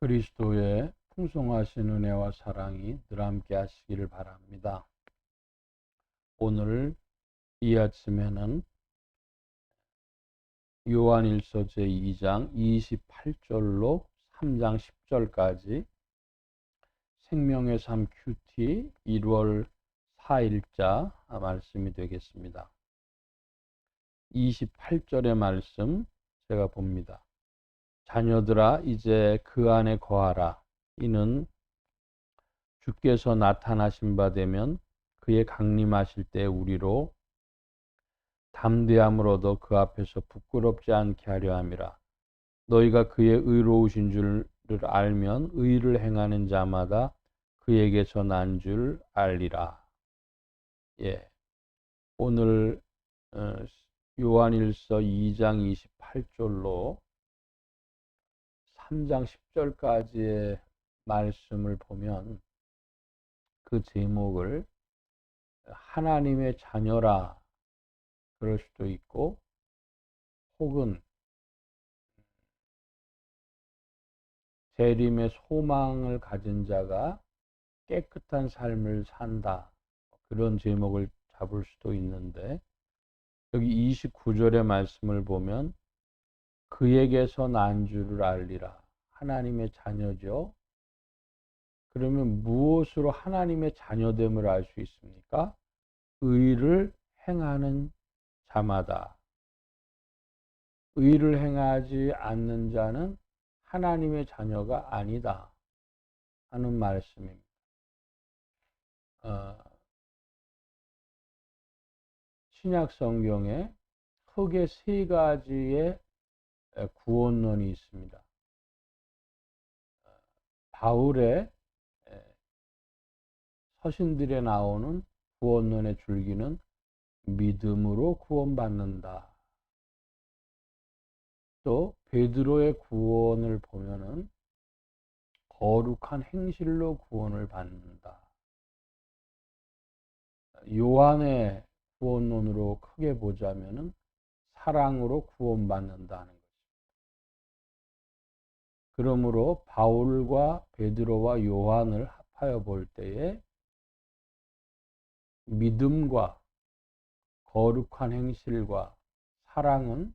그리스도의 풍성하신 은혜와 사랑이 늘 함께 하시기를 바랍니다. 오늘 이 아침에는 요한일서 제2장 28절로 3장 10절까지 생명의 삶 큐티 1월 4일자 말씀이 되겠습니다. 28절의 말씀 제가 봅니다. 자녀들아 이제 그 안에 거하라. 이는 주께서 나타나신 바 되면 그의 강림하실 때 우리로 담대함을 얻어 그 앞에서 부끄럽지 않게 하려 함이라. 너희가 그의 의로우신 줄을 알면 의를 행하는 자마다 그에게서 난 줄 알리라. 오늘 요한일서 2장 28절로 3장 10절까지의 말씀을 보면 그 제목을 하나님의 자녀라 그럴 수도 있고, 혹은 재림의 소망을 가진 자가 깨끗한 삶을 산다, 그런 제목을 잡을 수도 있는데, 여기 29절의 말씀을 보면 그에게서 난 줄을 알리라. 하나님의 자녀죠. 그러면 무엇으로 하나님의 자녀됨을 알 수 있습니까? 의를 행하는 자마다. 의를 행하지 않는 자는 하나님의 자녀가 아니다 하는 말씀입니다. 신약 성경에 크게 세 가지의 구원론이 있습니다. 바울의 서신들에 나오는 구원론의 줄기는 믿음으로 구원받는다. 또 베드로의 구원을 보면은 거룩한 행실로 구원을 받는다. 요한의 구원론으로 크게 보자면은 사랑으로 구원받는다는 것입니다. 그러므로 바울과 베드로와 요한을 합하여 볼 때에 믿음과 거룩한 행실과 사랑은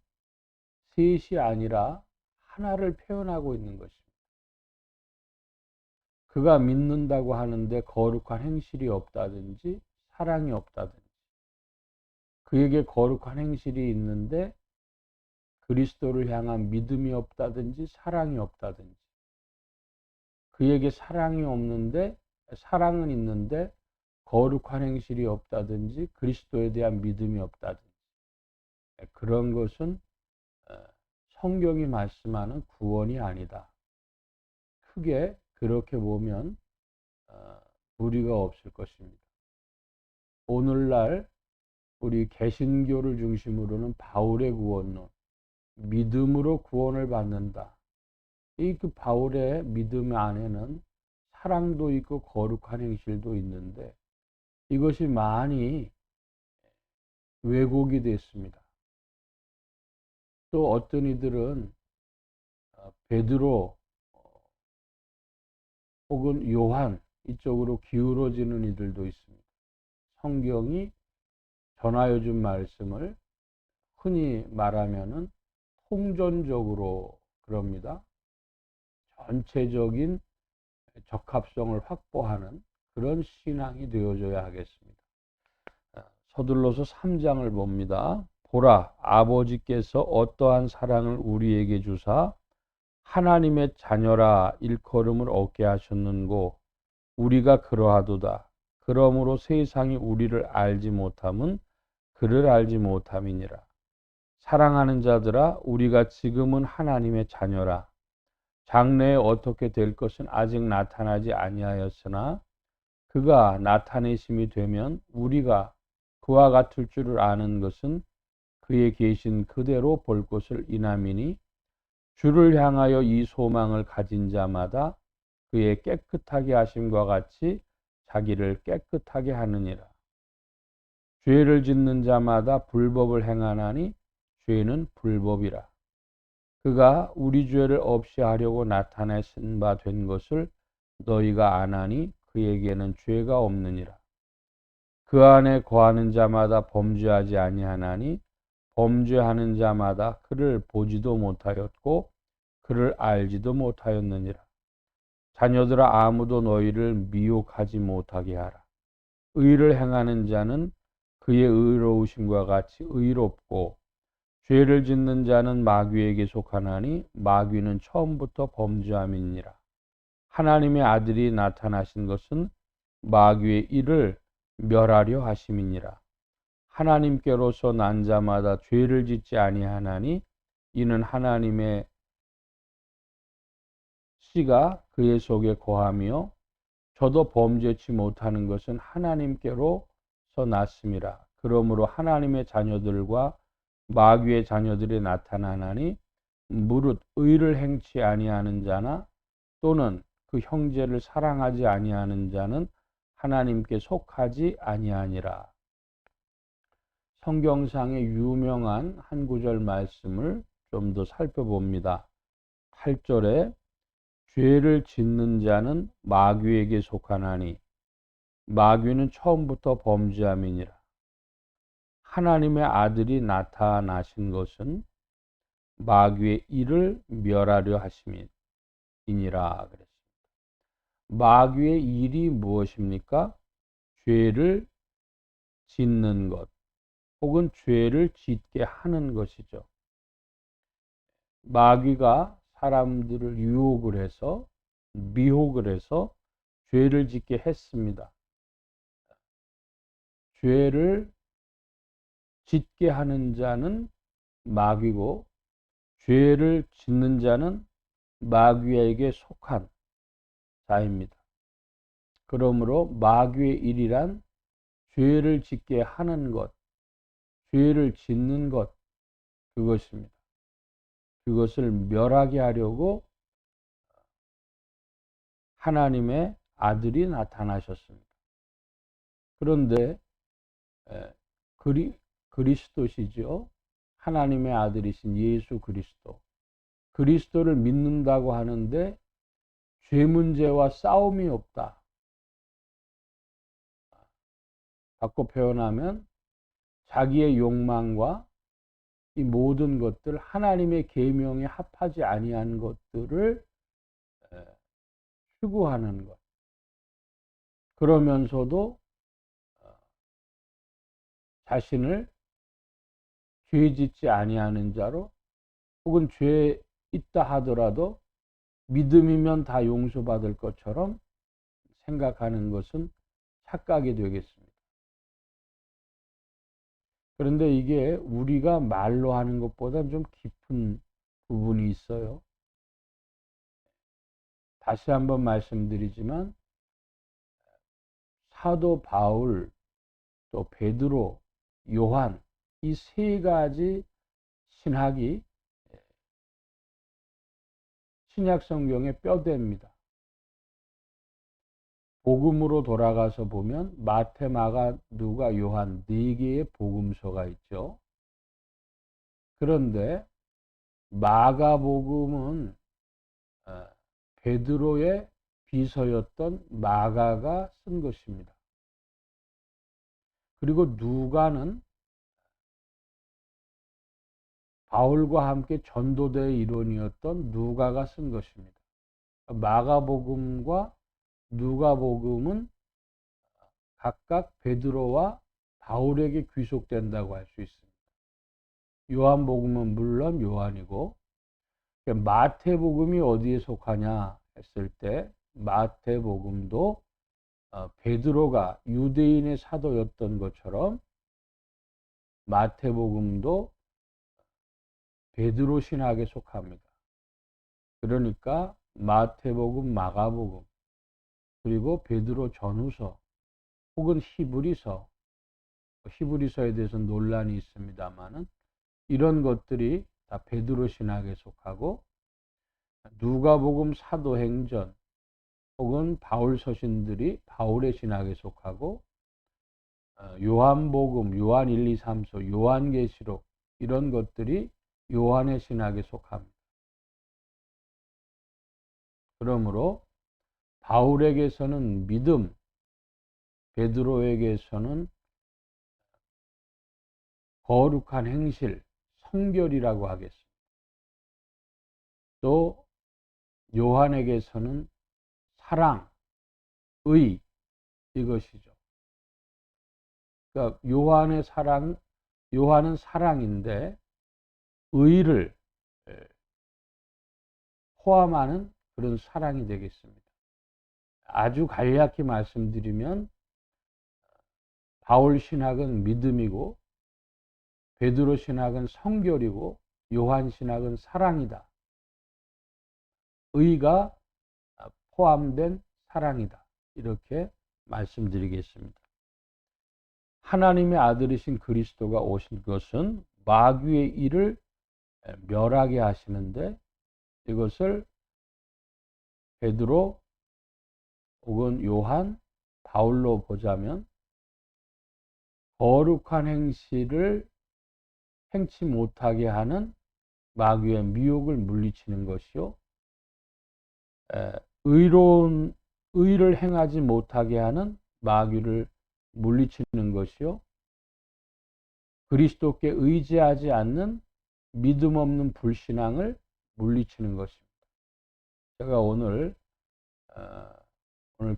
셋이 아니라 하나를 표현하고 있는 것입니다. 그가 믿는다고 하는데 거룩한 행실이 없다든지 사랑이 없다든지, 그에게 거룩한 행실이 있는데 그리스도를 향한 믿음이 없다든지 사랑이 없다든지, 그에게 사랑은 있는데 거룩한 행실이 없다든지 그리스도에 대한 믿음이 없다든지, 그런 것은 성경이 말씀하는 구원이 아니다. 크게 그렇게 보면 무리가 없을 것입니다. 오늘날 우리 개신교를 중심으로는 바울의 구원론, 믿음으로 구원을 받는다. 그 바울의 믿음 안에는 사랑도 있고 거룩한 행실도 있는데 이것이 많이 왜곡이 됐습니다. 또 어떤 이들은 베드로 혹은 요한 이쪽으로 기울어지는 이들도 있습니다. 성경이 전하여 준 말씀을 흔히 말하면은 통전적으로 그럽니다. 전체적인 적합성을 확보하는 그런 신앙이 되어져야 하겠습니다. 서둘러서 3장을 봅니다. 보라, 아버지께서 어떠한 사랑을 우리에게 주사 하나님의 자녀라 일컬음을 얻게 하셨는고 우리가 그러하도다. 그러므로 세상이 우리를 알지 못함은 그를 알지 못함이니라. 사랑하는 자들아, 우리가 지금은 하나님의 자녀라. 장래에 어떻게 될 것은 아직 나타나지 아니하였으나 그가 나타내심이 되면 우리가 그와 같을 줄을 아는 것은 그에 계신 그대로 볼 것을 인함이니, 주를 향하여 이 소망을 가진 자마다 그의 깨끗하게 하심과 같이 자기를 깨끗하게 하느니라. 죄를 짓는 자마다 불법을 행하나니 죄는 불법이라. 그가 우리 죄를 없이 하려고 나타내신 바 된 것을 너희가 아나니 그에게는 죄가 없느니라. 그 안에 거하는 자마다 범죄하지 아니하나니 범죄하는 자마다 그를 보지도 못하였고 그를 알지도 못하였느니라. 자녀들아, 아무도 너희를 미혹하지 못하게 하라. 의를 행하는 자는 그의 의로우심과 같이 의롭고 죄를 짓는 자는 마귀에게 속하나니 마귀는 처음부터 범죄함이니라. 하나님의 아들이 나타나신 것은 마귀의 일을 멸하려 하심이니라. 하나님께로서 난 자마다 죄를 짓지 아니하나니 이는 하나님의 씨가 그의 속에 거하며 저도 범죄치 못하는 것은 하나님께로서 났음이라. 그러므로 하나님의 자녀들과 마귀의 자녀들이 나타나나니 무릇 의를 행치 아니하는 자나 또는 그 형제를 사랑하지 아니하는 자는 하나님께 속하지 아니하니라. 성경상의 유명한 한 구절 말씀을 좀 더 살펴봅니다. 8절에 죄를 짓는 자는 마귀에게 속하나니 마귀는 처음부터 범죄함이니라. 하나님의 아들이 나타나신 것은 마귀의 일을 멸하려 하심이니라 그랬습니다. 마귀의 일이 무엇입니까? 죄를 짓는 것 혹은 죄를 짓게 하는 것이죠. 마귀가 사람들을 유혹을 해서 미혹을 해서 죄를 짓게 했습니다. 죄를 짓게 하는 자는 마귀고 죄를 짓는 자는 마귀에게 속한 자입니다. 그러므로 마귀의 일이란 죄를 짓게 하는 것, 죄를 짓는 것, 그것입니다. 그것을 멸하게 하려고 하나님의 아들이 나타나셨습니다. 그런데 그리스도시죠. 하나님의 아들이신 예수 그리스도. 그리스도를 믿는다고 하는데 죄 문제와 싸움이 없다. 바꿔 표현하면 자기의 욕망과 이 모든 것들, 하나님의 계명에 합하지 아니한 것들을 추구하는 것. 그러면서도 자신을 죄 짓지 아니하는 자로 혹은 죄 있다 하더라도 믿음이면 다 용서받을 것처럼 생각하는 것은 착각이 되겠습니다. 그런데 이게 우리가 말로 하는 것보다 좀 깊은 부분이 있어요. 다시 한번 말씀드리지만 사도 바울, 또 베드로, 요한 이 세 가지 신학이 신약 성경의 뼈대입니다. 복음으로 돌아가서 보면 마태, 마가, 누가, 요한 네 개의 복음서가 있죠. 그런데 마가복음은 베드로의 비서였던 마가가 쓴 것입니다. 그리고 누가는 바울과 함께 전도대의 일원이었던 누가가 쓴 것입니다. 마가복음과 누가복음은 각각 베드로와 바울에게 귀속된다고 할 수 있습니다. 요한복음은 물론 요한이고, 마태복음이 어디에 속하냐 했을 때 마태복음도 베드로가 유대인의 사도였던 것처럼 마태복음도 베드로 신학에 속합니다. 그러니까 마태복음, 마가복음, 그리고 베드로 전후서 혹은 히브리서에 대해서는 논란이 있습니다만은 이런 것들이 다 베드로 신학에 속하고, 누가복음, 사도행전 혹은 바울 서신들이 바울의 신학에 속하고, 요한복음, 요한 1, 2, 3서, 요한계시록 이런 것들이 요한의 신학에 속합니다. 그러므로 바울에게서는 믿음, 베드로에게서는 거룩한 행실, 성결이라고 하겠습니다. 또 요한에게서는 사랑, 의, 이것이죠. 그러니까 요한은 사랑인데 의를 포함하는 그런 사랑이 되겠습니다. 아주 간략히 말씀드리면 바울 신학은 믿음이고 베드로 신학은 성결이고 요한 신학은 사랑이다. 의가 포함된 사랑이다. 이렇게 말씀드리겠습니다. 하나님의 아들이신 그리스도가 오신 것은 마귀의 일을 멸하게 하시는데 이것을 베드로 혹은 요한, 바울로 보자면 거룩한 행실을 행치 못하게 하는 마귀의 미혹을 물리치는 것이요, 의를 행하지 못하게 하는 마귀를 물리치는 것이요, 그리스도께 의지하지 않는 믿음 없는 불신앙을 물리치는 것입니다. 제가 오늘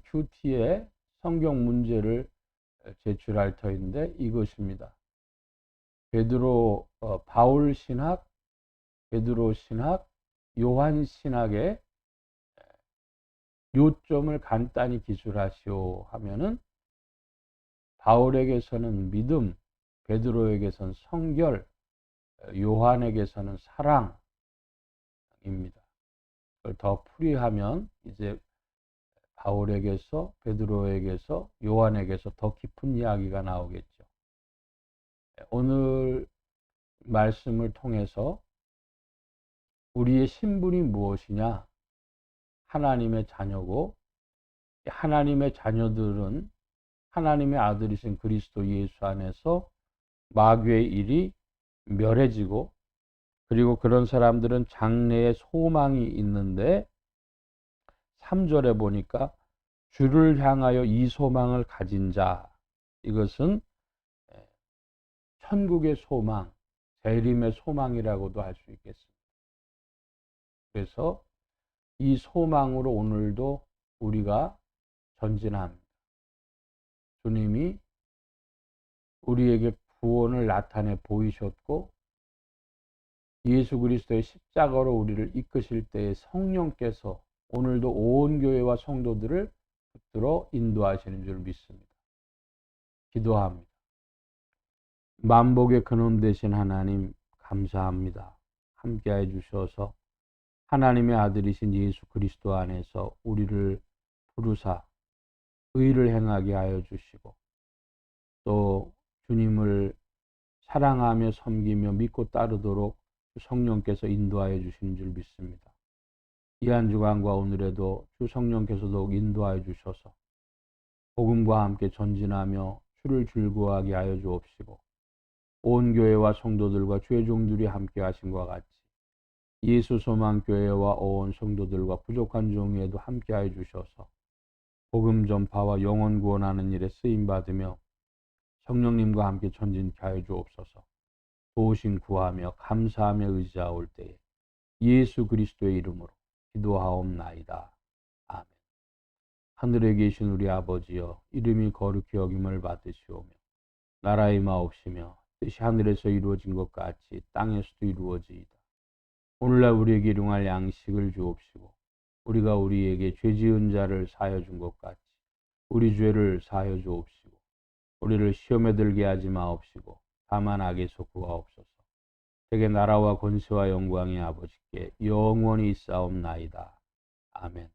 큐티에 성경 문제를 제출할 터인데 이것입니다. 바울 신학, 베드로 신학, 요한 신학의 요점을 간단히 기술하시오 하면은 바울에게서는 믿음, 베드로에게서는 성결, 요한에게서는 사랑입니다. 그걸 더 풀이하면 이제 바울에게서, 베드로에게서, 요한에게서 더 깊은 이야기가 나오겠죠. 오늘 말씀을 통해서 우리의 신분이 무엇이냐? 하나님의 자녀고, 하나님의 자녀들은 하나님의 아들이신 그리스도 예수 안에서 마귀의 일이 멸해지고, 그리고 그런 사람들은 장래에 소망이 있는데 3절에 보니까 주를 향하여 이 소망을 가진 자, 이것은 천국의 소망, 재림의 소망이라고도 할 수 있겠습니다. 그래서 이 소망으로 오늘도 우리가 전진합니다. 주님이 우리에게 구원을 나타내 보이셨고 예수 그리스도의 십자가로 우리를 이끄실 때에 성령께서 오늘도 온 교회와 성도들을 붙들어 인도하시는 줄 믿습니다. 기도합니다. 만복의 근원 되신 하나님 감사합니다. 함께해 주셔서 하나님의 아들이신 예수 그리스도 안에서 우리를 부르사 의를 행하게 하여 주시고 또 주님을 사랑하며 섬기며 믿고 따르도록 성령께서 인도하여 주시는 줄 믿습니다. 이 한 주간과 오늘에도 주 성령께서 더욱 인도하여 주셔서 복음과 함께 전진하며 주를 즐거워하게 하여 주옵시고 온 교회와 성도들과 주의 종들이 함께 하신 것과 같이 예수 소망교회와 온 성도들과 부족한 종에도 함께 하여 주셔서 복음 전파와 영혼 구원하는 일에 쓰임 받으며 성령님과 함께 전진케 하여 주옵소서. 도우심 구하며 감사하며 의지하올 때에 예수 그리스도의 이름으로 기도하옵나이다. 아멘. 하늘에 계신 우리 아버지여, 이름이 거룩히 여김을 받으시오며 나라의 마옵시며 뜻이 하늘에서 이루어진 것 같이 땅에서도 이루어지이다. 오늘날 우리에게 일용할 양식을 주옵시고 우리가 우리에게 죄 지은 자를 사하여 준 것 같이 우리 죄를 사하여 주옵시고 우리를 시험에 들게 하지 마옵시고 다만 악에서 구하옵소서. 대개 나라와 권세와 영광이 아버지께 영원히 있사옵나이다. 아멘.